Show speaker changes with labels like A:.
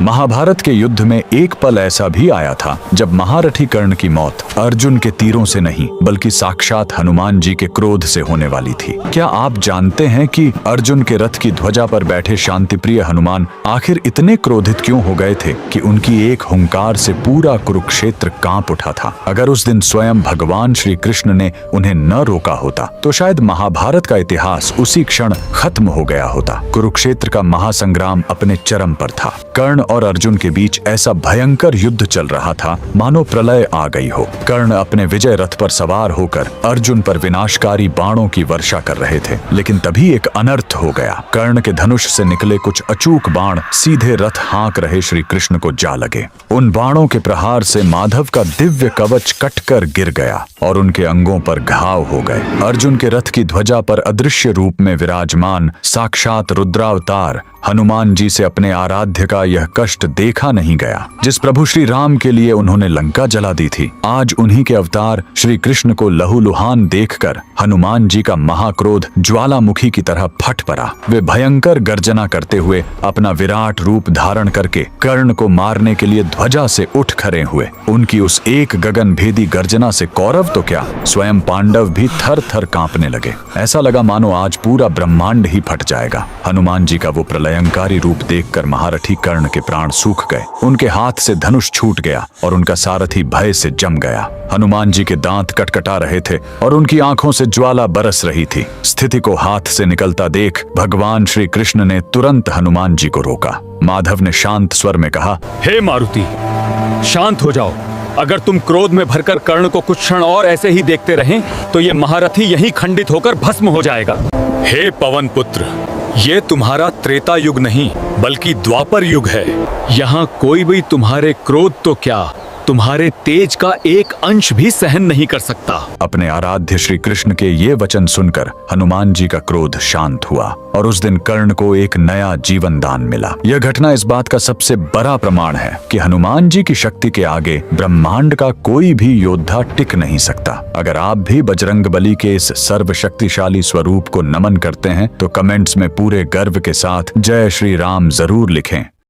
A: महाभारत के युद्ध में एक पल ऐसा भी आया था जब महारथी कर्ण की मौत अर्जुन के तीरों से नहीं बल्कि साक्षात हनुमान जी के क्रोध से होने वाली थी। क्या आप जानते हैं कि अर्जुन के रथ की ध्वजा पर बैठे शांतिप्रिय हनुमान आखिर इतने क्रोधित क्यों हो गए थे कि उनकी एक हुंकार से पूरा कुरुक्षेत्र कांप उठा था। अगर उस दिन स्वयं भगवान श्री कृष्ण ने उन्हें न रोका होता तो शायद महाभारत का इतिहास उसी क्षण खत्म हो गया होता। कुरुक्षेत्र का महासंग्राम अपने चरम पर था। कर्ण और अर्जुन के बीच ऐसा भयंकर युद्ध चल रहा था मानो प्रलय आ गई हो। कर्ण अपने विजय रथ पर सवार होकर अर्जुन पर विनाशकारी बाणों की वर्षा कर रहे थे, लेकिन तभी एक अनर्थ हो गया। कर्ण के धनुष से निकले कुछ अचूक बाण सीधे रथ हाँक रहे श्री कृष्ण को जा लगे। उन बाणों के प्रहार से माधव का दिव्य कवच कटकर गिर गया और उनके अंगों पर घाव हो गए। अर्जुन के रथ की ध्वजा पर अदृश्य रूप में विराजमान साक्षात रुद्रावतार हनुमान जी से अपने आराध्य का यह कष्ट देखा नहीं गया। जिस प्रभु श्री राम के लिए उन्होंने लंका जला दी थी, आज उन्हीं के अवतार श्री कृष्ण को लहूलुहान देखकर हनुमान जी का महाक्रोध ज्वालामुखी की तरह फट पड़ा। वे भयंकर गर्जना करते हुए अपना विराट रूप धारण करके कर्ण को मारने के लिए ध्वजा से उठ खड़े हुए। उनकी उस एक गगन भेदी गर्जना से कौरव तो क्या, स्वयं पांडव भी थर थर कांपने लगे। ऐसा लगा मानो आज पूरा ब्रह्मांड ही फट जाएगा। हनुमान जी का वो प्रलयंकारी रूप देखकर महारथी कर्ण के प्राण सूख गए। उनके हाथ से धनुष छूट गया और उनका सारथी भय से जम गया। हनुमान जी के दांत कटकटा रहे थे और उनकी आंखों से ज्वाला बरस रही थी। स्थिति को हाथ से निकलता देख भगवान श्री कृष्ण ने तुरंत हनुमान जी को रोका। माधव ने शांत स्वर में कहा,
B: हे मारुति, शांत हो जाओ। अगर तुम क्रोध में भरकर कर्ण को कुछ क्षण और ऐसे ही देखते रहें तो ये महारथी यहीं खंडित होकर भस्म हो जाएगा। हे पवन पुत्र, ये तुम्हारा त्रेता युग नहीं बल्कि द्वापर युग है। यहाँ कोई भी तुम्हारे क्रोध तो क्या, तुम्हारे तेज का एक अंश भी सहन नहीं कर सकता।
A: अपने आराध्य श्री कृष्ण के ये वचन सुनकर हनुमान जी का क्रोध शांत हुआ और उस दिन कर्ण को एक नया जीवन दान मिला। यह घटना इस बात का सबसे बड़ा प्रमाण है कि हनुमान जी की शक्ति के आगे ब्रह्मांड का कोई भी योद्धा टिक नहीं सकता। अगर आप भी बजरंगबली के इस सर्वशक्तिशाली स्वरूप को नमन करते हैं तो कमेंट्स में पूरे गर्व के साथ जय श्री राम जरूर लिखें।